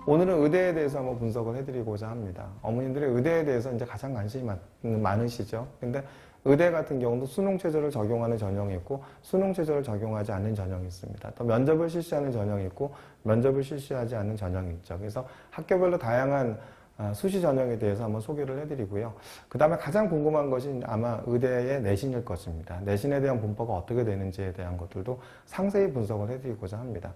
오늘은 의대에 대해서 한번 분석을 해드리고자 합니다. 어머님들이 의대에 대해서 이제 가장 관심이 많으시죠. 근데 의대 같은 경우도 수능 최저를 적용하는 전형이 있고 수능 최저를 적용하지 않는 전형이 있습니다. 또 면접을 실시하는 전형이 있고 면접을 실시하지 않는 전형이 있죠. 그래서 학교별로 다양한 수시 전형에 대해서 한번 소개를 해드리고요. 그 다음에 가장 궁금한 것이 아마 의대의 내신일 것입니다. 내신에 대한 분포가 어떻게 되는지에 대한 것들도 상세히 분석을 해드리고자 합니다.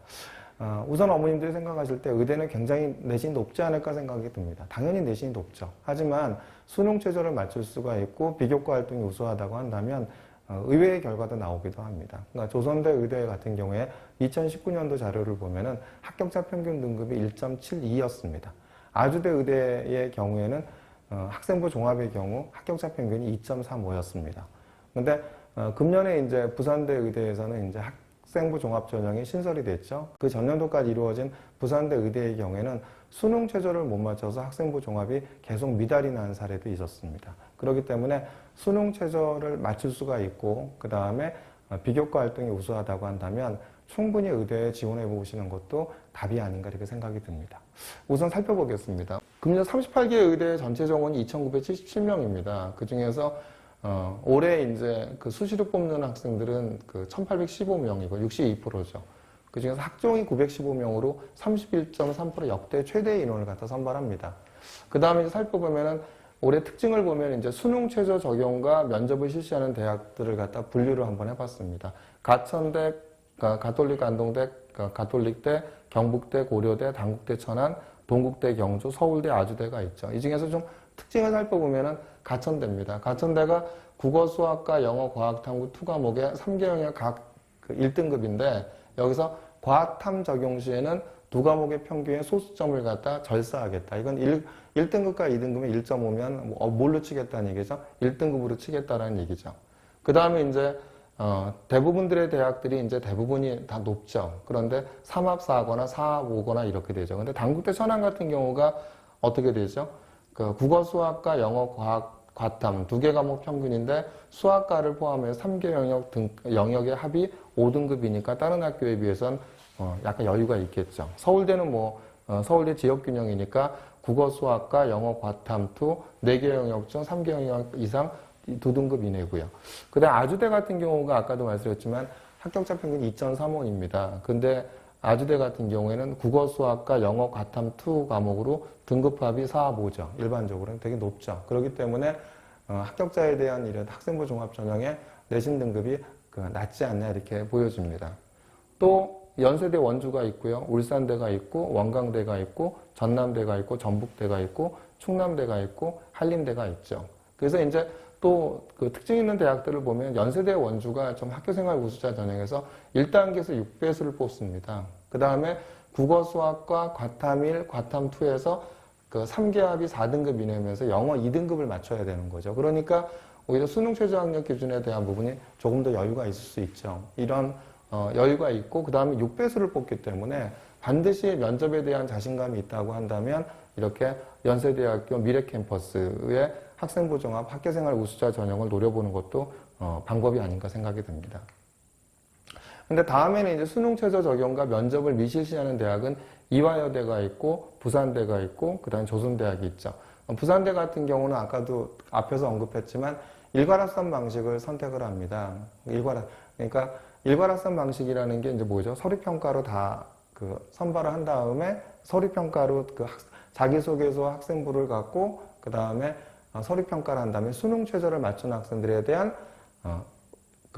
우선 어머님들이 생각하실 때 의대는 굉장히 내신이 높지 않을까 생각이 듭니다. 당연히 내신이 높죠. 하지만 수능 최저를 맞출 수가 있고 비교과 활동이 우수하다고 한다면 의외의 결과도 나오기도 합니다. 그러니까 조선대 의대 같은 경우에 2019년도 자료를 보면은 합격자 평균 등급이 1.72였습니다. 아주대 의대의 경우에는 학생부 종합의 경우 합격자 평균이 2.35였습니다. 근데 금년에 이제 부산대 의대에서는 이제 학생부 종합 전형이 신설이 됐죠. 그 전년도까지 이루어진 부산대 의대의 경우에는 수능 최저를 못 맞춰서 학생부 종합이 계속 미달이 난 사례도 있었습니다. 그렇기 때문에 수능 최저를 맞출 수가 있고 그 다음에 비교과 활동이 우수하다고 한다면 충분히 의대에 지원해 보시는 것도 답이 아닌가 이렇게 생각이 듭니다. 우선 살펴보겠습니다. 금년 38개 의대 전체 정원이 2,977명입니다. 그 중에서 올해 이제 그 수시로 뽑는 학생들은 그 1,815명이고 62%죠. 그 중에서 학종이 915명으로 31.3% 역대 최대 인원을 갖다 선발합니다. 그 다음에 이제 살펴보면은 올해 특징을 보면 이제 수능 최저 적용과 면접을 실시하는 대학들을 갖다 분류를 한번 해봤습니다. 가천대, 가톨릭 안동대, 가톨릭대, 경북대, 고려대, 단국대, 천안, 동국대, 경주, 서울대, 아주대가 있죠. 이 중에서 좀 특징을 살펴보면은 가천대입니다. 가천대가 국어, 수학과 영어, 과학, 탐구 2과목의 3개 영역 각 1등급인데 여기서 과학, 탐 적용 시에는 2과목의 평균의 소수점을 갖다 절사하겠다. 이건 1등급과 2등급이 1.5면 뭘로 치겠다는 얘기죠? 1등급으로 치겠다라는 얘기죠. 그 다음에 이제 대부분들의 대학들이 이제 대부분이 다 높죠. 그런데 3합 4거나 4합 5거나 이렇게 되죠. 근데 단국대 천안 같은 경우가 어떻게 되죠? 그 국어, 수학과 영어, 과학, 과탐 2개 과목 평균인데 수학과를 포함해서 3개 영역의 합이 5등급이니까 다른 학교에 비해서는 약간 여유가 있겠죠. 서울대는 서울대 지역균형이니까 국어, 수학과 영어, 과탐 4개 영역 중 3개 영역 이상 2등급 이내고요. 그 다음 아주대 같은 경우가 아까도 말씀드렸지만 합격자 평균 2.35입니다. 근데 아주대 같은 경우에는 국어, 수학과 영어, 과탐 2 과목으로 등급합이 4, 5죠. 일반적으로는 되게 높죠. 그렇기 때문에 합격자에 대한 이런 학생부 종합 전형의 내신 등급이 낮지 않냐 이렇게 보여집니다. 또 연세대 원주가 있고요. 울산대가 있고 원광대가 있고 전남대가 있고 전북대가 있고 충남대가 있고 한림대가 있죠. 그래서 이제 또 그 특징 있는 대학들을 보면 연세대 원주가 좀 학교생활 우수자 전형에서 1단계에서 6배수를 뽑습니다. 그 다음에 국어 수학과 과탐 1, 과탐 2에서 그 3개 합이 4등급 이내면서 영어 2등급을 맞춰야 되는 거죠. 그러니까 오히려 수능 최저 학력 기준에 대한 부분이 조금 더 여유가 있을 수 있죠. 이런 여유가 있고 그 다음에 6배수를 뽑기 때문에 반드시 면접에 대한 자신감이 있다고 한다면 이렇게 연세대학교 미래캠퍼스의 학생부 종합 학교생활 우수자 전형을 노려보는 것도 방법이 아닌가 생각이 듭니다. 근데 다음에는 이제 수능 최저 적용과 면접을 미실시하는 대학은 이화여대가 있고 부산대가 있고 그다음에 조선대학이 있죠. 부산대 같은 경우는 아까도 앞에서 언급했지만 일괄합산 방식을 선택을 합니다. 그러니까 일괄합산 방식이라는 게 이제 뭐죠? 서류평가로 다 선발을 한 다음에 서류평가로 자기소개서 학생부를 갖고 그 다음에 서류평가를 한 다음에 수능 최저를 맞춘 학생들에 대한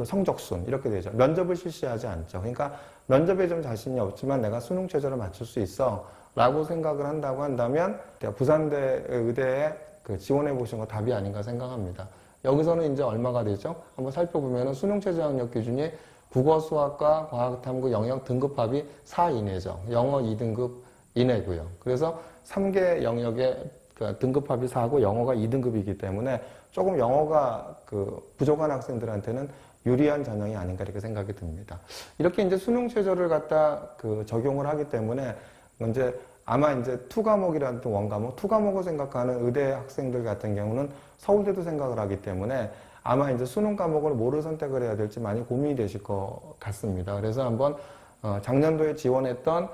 성적순 이렇게 되죠. 면접을 실시하지 않죠. 그러니까 면접에 좀 자신이 없지만 내가 수능 최저를 맞출 수 있어 라고 생각을 한다고 한다면 부산대 의대에 지원해 보신 거 답이 아닌가 생각합니다. 여기서는 이제 얼마가 되죠? 한번 살펴보면 수능 최저 학력 기준이 국어, 수학과 과학, 탐구 영역 등급합이 4 이내죠. 영어 2등급 이내고요. 그래서 3개 영역의 등급합이 4고 영어가 2등급이기 때문에 조금 영어가 부족한 학생들한테는 유리한 전형이 아닌가 이렇게 생각이 듭니다. 이렇게 이제 수능 최저를 갖다 적용을 하기 때문에 이제 아마 이제 2과목이라든 원과목, 2과목을 생각하는 의대 학생들 같은 경우는 서울대도 생각을 하기 때문에 아마 이제 수능 과목을 뭐를 선택을 해야 될지 많이 고민이 되실 것 같습니다. 그래서 한번 작년도에 지원했던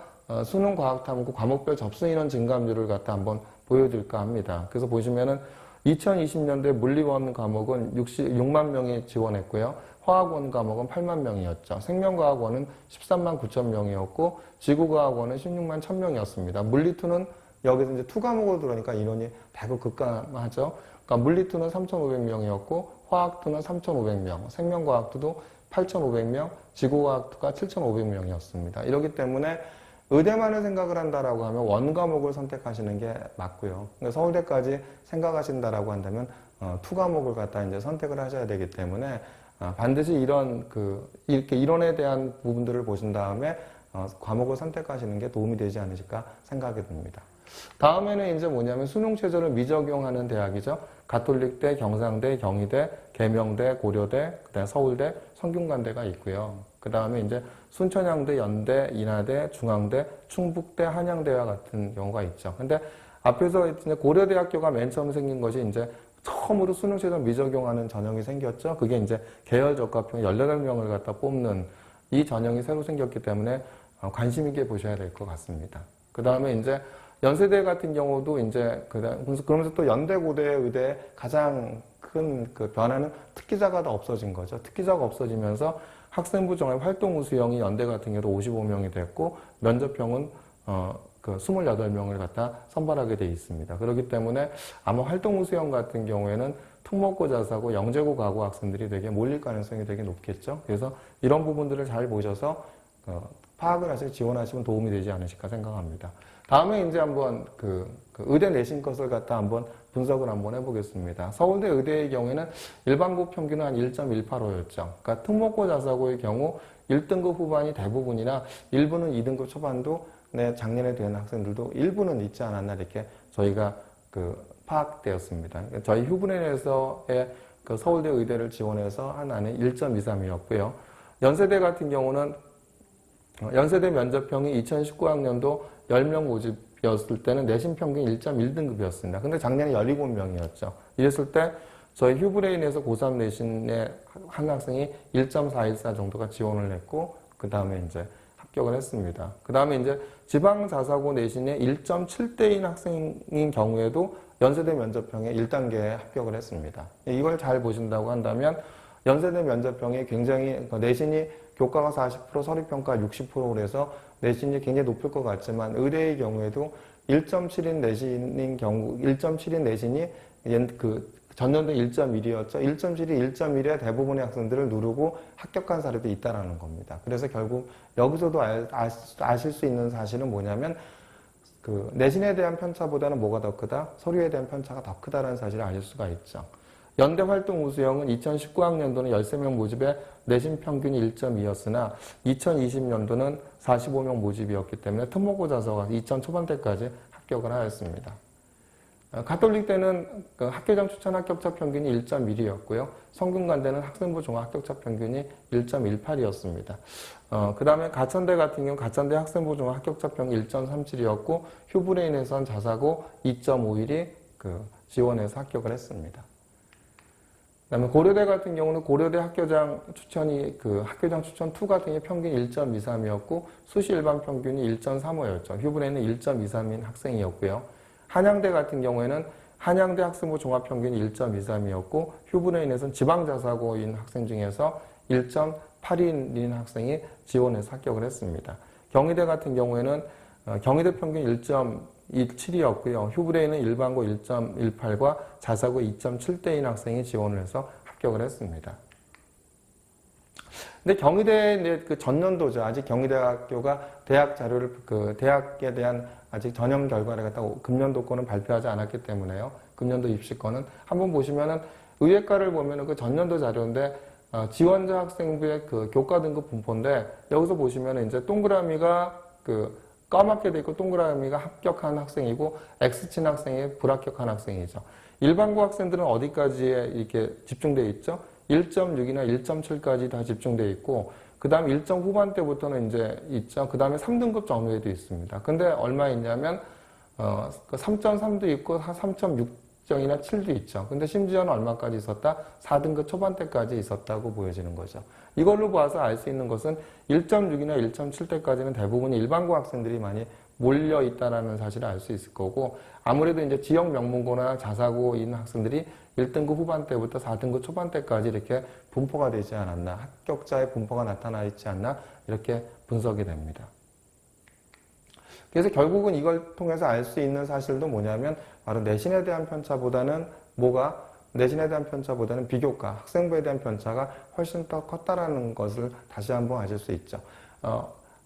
수능 과학 탐구 과목별 접수 인원 증가율을 갖다 한번 보여드릴까 합니다. 그래서 보시면은 2020년도에 물리원 과목은 6만 명이 지원했고요. 화학원 과목은 8만 명이었죠. 생명과학원은 13만 9천 명이었고 지구과학원은 16만 1천 명이었습니다. 물리2는 여기서 이제 2과목으로 들어오니까 인원이 대거 급감하죠. 그러니까 물리2는 3,500명이었고 화학2는 3,500명, 생명과학2도 8,500명, 지구과학2가 7,500명이었습니다. 이렇기 때문에 의대만을 생각을 한다라고 하면 원 과목을 선택하시는 게 맞고요. 그러니까 서울대까지 생각하신다라고 한다면 2과목을 갖다 이제 선택을 하셔야 되기 때문에 반드시 이렇게 이론에 대한 부분들을 보신 다음에 과목을 선택하시는 게 도움이 되지 않으실까 생각이 듭니다. 다음에는 이제 뭐냐면 수능 최저를 미적용하는 대학이죠. 가톨릭대, 경상대, 경희대, 계명대, 고려대, 그다음 서울대, 성균관대가 있고요. 그 다음에 이제 순천향대, 연대, 인하대, 중앙대, 충북대, 한양대와 같은 경우가 있죠. 근데 앞에서 이제 고려대학교가 맨 처음 생긴 것이 이제 처음으로 수능 최저 미적용하는 전형이 생겼죠. 그게 이제 계열 적합형 18명을 갖다 뽑는 이 전형이 새로 생겼기 때문에 관심 있게 보셔야 될 것 같습니다. 그 다음에 이제 연세대 같은 경우도 이제 그러면서 또 연대, 고대, 의대 가장 큰 그 변화는 특기자가 다 없어진 거죠. 특기자가 없어지면서 학생부 종합 활동 우수형이 연대 같은 경우도 55명이 됐고 면접형은 28명을 갖다 선발하게 돼 있습니다. 그렇기 때문에 아마 활동 우수형 같은 경우에는 특목고 자사고 영재고 가고 학생들이 되게 몰릴 가능성이 되게 높겠죠. 그래서 이런 부분들을 잘 보셔서 파악을 하시고 지원하시면 도움이 되지 않으실까 생각합니다. 다음에 이제 한번 의대 내신 것을 갖다 한번 분석을 한번 해보겠습니다. 서울대 의대의 경우에는 일반고 평균은 한 1.185였죠. 그러니까 특목고 자사고의 경우 1등급 후반이 대부분이나 일부는 2등급 초반도 작년에 된 학생들도 일부는 있지 않았나 이렇게 저희가 파악되었습니다. 저희 휴브랜에서의 서울대 의대를 지원해서 한 안에 1.23이었고요. 연세대 같은 경우는 연세대 면접형이 2019학년도 10명 모집이었을 때는 내신 평균 1.1등급이었습니다. 근데 작년에 17명이었죠. 이랬을 때 저희 휴브레인에서 고3 내신의 한 학생이 1.414 정도가 지원을 했고 그 다음에 이제 합격을 했습니다. 그 다음에 이제 지방 자사고 내신의 1.7대인 학생인 경우에도 연세대 면접형에 1단계에 합격을 했습니다. 이걸 잘 보신다고 한다면 연세대 면접형이 굉장히 내신이 교과가 40%, 서류평가 60%로 해서 내신이 굉장히 높을 것 같지만 의대의 경우에도 1.7인 내신인 경우 1.7인 내신이 전년도 1.1이었죠. 1.7이 1.1의 대부분의 학생들을 누르고 합격한 사례도 있다라는 겁니다. 그래서 결국 여기서도 아실 수 있는 사실은 뭐냐면 내신에 대한 편차보다는 뭐가 더 크다? 서류에 대한 편차가 더 크다라는 사실을 아실 수가 있죠. 연대 활동 우수형은 2019학년도는 13명 모집에 내신 평균이 1.2였으나 2020년도는 45명 모집이었기 때문에 특목고 자사가 2천 초반대까지 합격을 하였습니다. 가톨릭대는 학교장 추천 합격자 평균이 1.1이었고요. 성균관대는 학생부 종합 합격자 평균이 1.18이었습니다. 그 다음에 가천대 같은 경우 가천대 학생부 종합 합격자 평균 1.37이었고 휴브레인에선 자사고 2.51이 지원해서 합격을 했습니다. 그다음에 고려대 같은 경우는 고려대 학교장 추천이 학교장 추천 2 같은 경우 평균 1.23이었고 수시 일반 평균이 1.35였죠. 휴브레인은 1.23인 학생이었고요. 한양대 같은 경우에는 한양대 학생부 종합 평균이 1.23이었고 휴브레인에서는 지방자사고인 학생 중에서 1.8인인 학생이 지원해서 합격을 했습니다. 경희대 같은 경우에는 경희대 평균 1.27이었고요. 휴브레인은 일반고 1.18과 자사고 2.7대인 학생이 지원을 해서 합격을 했습니다. 근데 경희대 전년도죠. 아직 경희대학교가 대학 자료를 대학에 대한 아직 전형 결과를 갖다 금년도권은 발표하지 않았기 때문에요. 금년도 입시권은 한번 보시면은 의예과를 보면은 전년도 자료인데 지원자 학생부의 교과 등급 분포인데 여기서 보시면은 이제 동그라미가 까맣게 돼 있고 동그라미가 합격한 학생이고 X친 학생이 불합격한 학생이죠. 일반고 학생들은 어디까지에 이렇게 집중되어 있죠? 1.6이나 1.7까지 다 집중되어 있고 그 다음 1점 후반대부터는 이제 있죠. 그 다음에 3등급 전후에도 있습니다. 근데 얼마 있냐면 3.3도 있고 3.6 6점이나 7도 있죠. 근데 심지어는 얼마까지 있었다? 4등급 초반대까지 있었다고 보여지는 거죠. 이걸로 봐서 알 수 있는 것은 1.6이나 1.7대까지는 대부분 일반고 학생들이 많이 몰려 있다는 사실을 알 수 있을 거고, 아무래도 이제 지역 명문고나 자사고인 학생들이 1등급 후반대부터 4등급 초반대까지 이렇게 분포가 되지 않았나, 합격자의 분포가 나타나 있지 않나, 이렇게 분석이 됩니다. 그래서 결국은 이걸 통해서 알 수 있는 사실도 뭐냐면, 바로 내신에 대한 편차보다는 내신에 대한 편차보다는 비교과, 학생부에 대한 편차가 훨씬 더 컸다라는 것을 다시 한번 아실 수 있죠.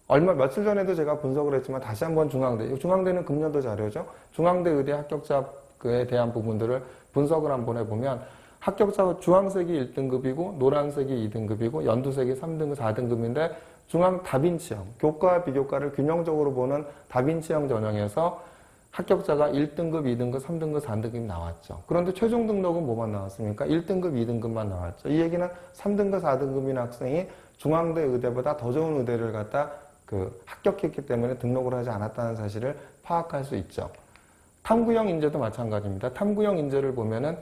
며칠 전에도 제가 분석을 했지만 다시 한번 중앙대는 금년도 자료죠. 중앙대 의대 합격자에 대한 부분들을 분석을 한번 해보면, 합격자가 주황색이 1등급이고 노란색이 2등급이고 연두색이 3등급, 4등급인데 중앙 다빈치형, 교과와 비교과를 균형적으로 보는 다빈치형 전형에서 합격자가 1등급, 2등급, 3등급, 4등급이 나왔죠. 그런데 최종 등록은 뭐만 나왔습니까? 1등급, 2등급만 나왔죠. 이 얘기는 3등급, 4등급인 학생이 중앙대 의대보다 더 좋은 의대를 갖다 합격했기 때문에 등록을 하지 않았다는 사실을 파악할 수 있죠. 탐구형 인재도 마찬가지입니다. 탐구형 인재를 보면은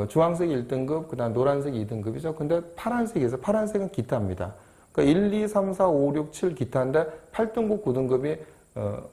주황색이 1등급, 그 다음 노란색이 2등급이죠. 근데 파란색은 기타입니다. 그러니까 1, 2, 3, 4, 5, 6, 7 기타인데 8등급, 9등급이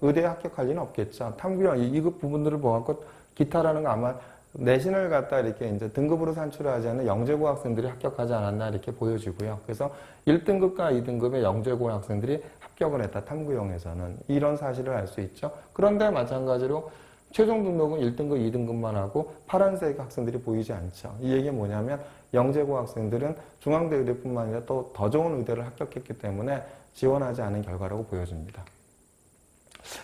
의대에 합격할 리는 없겠죠. 탐구형, 이급 부분들을 보아갖고 기타라는 거 아마 내신을 갖다 이렇게 이제 등급으로 산출하지 않는 영재고 학생들이 합격하지 않았나 이렇게 보여지고요. 그래서 1등급과 2등급의 영재고 학생들이 합격을 했다. 탐구형에서는. 이런 사실을 알 수 있죠. 그런데 마찬가지로 최종 등록은 1등급, 2등급만 하고 파란색 학생들이 보이지 않죠. 이 얘기는 뭐냐면 영재고 학생들은 중앙대 의대뿐만 아니라 또 더 좋은 의대를 합격했기 때문에 지원하지 않은 결과라고 보여집니다.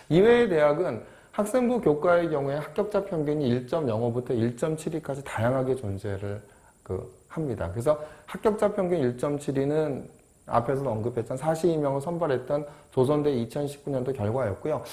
이외의 대학은 학생부 교과의 경우에 합격자 평균이 1.05부터 1.72까지 다양하게 존재를 합니다. 그래서 합격자 평균 1.72는 앞에서도 언급했던 42명을 선발했던 조선대 2019년도 결과였고요.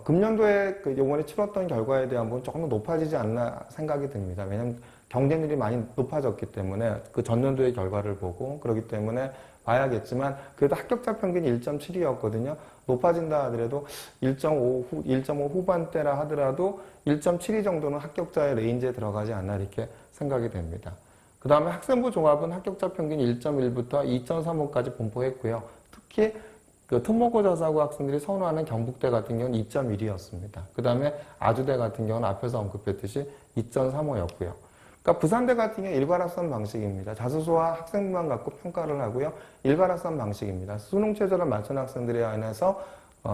금년도에 요번에 치렀던 결과에 대한 부분 조금 더 높아지지 않나 생각이 듭니다. 왜냐하면 경쟁률이 많이 높아졌기 때문에 전년도의 결과를 보고 그렇기 때문에 봐야겠지만 그래도 합격자 평균이 1.7이었거든요. 높아진다 하더라도 1.5 후반대라 하더라도 1.72 정도는 합격자의 레인지에 들어가지 않나 이렇게 생각이 됩니다. 그 다음에 학생부 종합은 합격자 평균이 1.1부터 2.35까지 분포했고요. 특히 특목고 자사고 학생들이 선호하는 경북대 같은 경우는 2.1이었습니다. 그 다음에 아주대 같은 경우는 앞에서 언급했듯이 2.35였고요. 그러니까 부산대 같은 경우는 일괄합산 방식입니다. 자소서와 학생부만 갖고 평가를 하고요. 일괄합산 방식입니다. 수능 최저를 맞춘 학생들에 한해서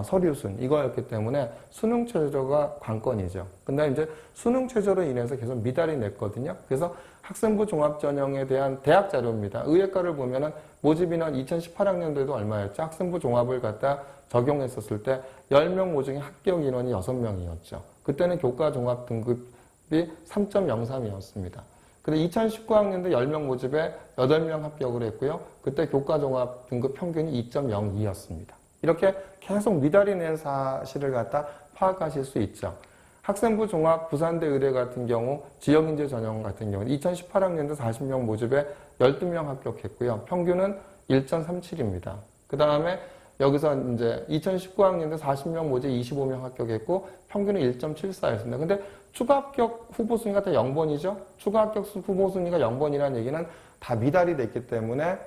서류순 이거였기 때문에 수능 최저가 관건이죠. 근데 이제 수능 최저로 인해서 계속 미달이 냈거든요. 그래서 학생부 종합전형에 대한 대학 자료입니다. 의예과를 보면은 모집 인원 2018학년도에도 얼마였죠? 학생부 종합을 갖다 적용했었을 때 10명 모집에 합격 인원이 6명이었죠. 그때는 교과 종합 등급이 3.03이었습니다. 근데 2019학년도 10명 모집에 8명 합격을 했고요. 그때 교과 종합 등급 평균이 2.02였습니다. 이렇게 계속 미달이 낸 사실을 갖다 파악하실 수 있죠. 학생부 종합 부산대 의대 같은 경우 지역인재 전형 같은 경우는 2018학년도 40명 모집에 12명 합격했고요. 평균은 1.37입니다. 그 다음에 여기서 이제 2019학년도 40명 모집 25명 합격했고 평균은 1.74였습니다. 근데 추가 합격 후보 순위가 다 0번이죠. 추가 합격 후보 순위가 0번이라는 얘기는 다 미달이 됐기 때문에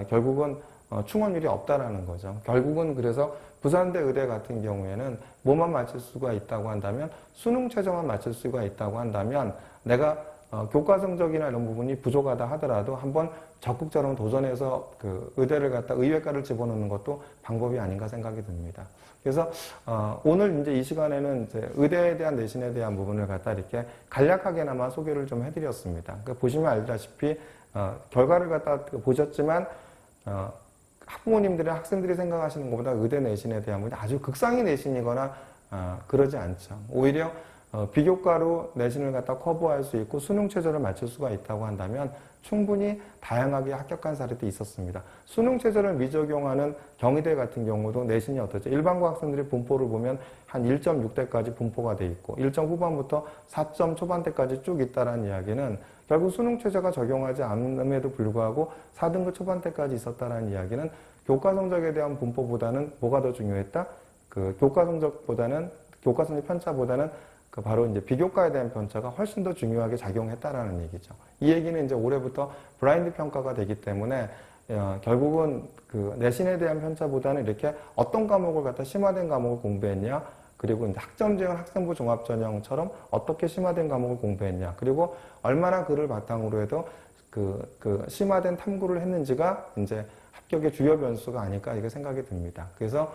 결국은 충원율이 없다라는 거죠. 결국은 그래서 부산대 의대 같은 경우에는 뭐만 맞출 수가 있다고 한다면 수능 최저만 맞출 수가 있다고 한다면 내가 교과 성적이나 이런 부분이 부족하다 하더라도 한번 적극적으로 도전해서 의대를 갖다 의예과를 집어넣는 것도 방법이 아닌가 생각이 듭니다. 그래서 오늘 이제 이 시간에는 이제 의대에 대한 내신에 대한 부분을 갖다 이렇게 간략하게나마 소개를 좀 해드렸습니다. 그러니까 보시면 알다시피 결과를 갖다 보셨지만 학부모님들이 학생들이 생각하시는 것보다 의대 내신에 대한 부분이 아주 극상위 내신이거나 그러지 않죠. 오히려 비교과로 내신을 갖다 커버할 수 있고 수능 최저를 맞출 수가 있다고 한다면 충분히 다양하게 합격한 사례도 있었습니다. 수능 최저를 미적용하는 경희대 같은 경우도 내신이 어떻죠? 일반고 학생들의 분포를 보면 한 1.6대까지 분포가 돼 있고 1점 후반부터 4점 초반대까지 쭉 있다는 이야기는 결국 수능 최저가 적용하지 않음에도 불구하고 4등급 초반대까지 있었다는 이야기는 교과 성적에 대한 분포보다는 뭐가 더 중요했다? 교과 성적 편차보다는 바로 이제 비교과에 대한 편차가 훨씬 더 중요하게 작용했다라는 얘기죠. 이 얘기는 이제 올해부터 블라인드 평가가 되기 때문에 결국은 그 내신에 대한 편차보다는 이렇게 어떤 과목을 갖다 심화된 과목을 공부했냐, 그리고 이제 학점제형 학생부 종합전형처럼 어떻게 심화된 과목을 공부했냐, 그리고 얼마나 그를 바탕으로 해도 그 심화된 탐구를 했는지가 이제 합격의 주요 변수가 아닐까 이렇게 생각이 듭니다. 그래서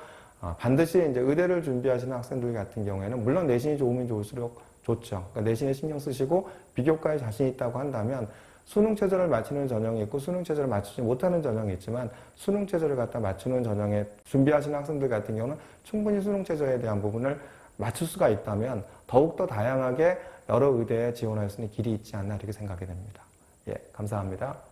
반드시 이제 의대를 준비하시는 학생들 같은 경우에는 물론 내신이 좋으면 좋을수록 좋죠. 그러니까 내신에 신경 쓰시고 비교과에 자신 있다고 한다면 수능 최저를 맞추는 전형이 있고 수능 최저를 맞추지 못하는 전형이 있지만 수능 최저를 갖다 맞추는 전형에 준비하시는 학생들 같은 경우는 충분히 수능 최저에 대한 부분을 맞출 수가 있다면 더욱더 다양하게 여러 의대에 지원할 수 있는 길이 있지 않나 이렇게 생각이 됩니다. 예, 감사합니다.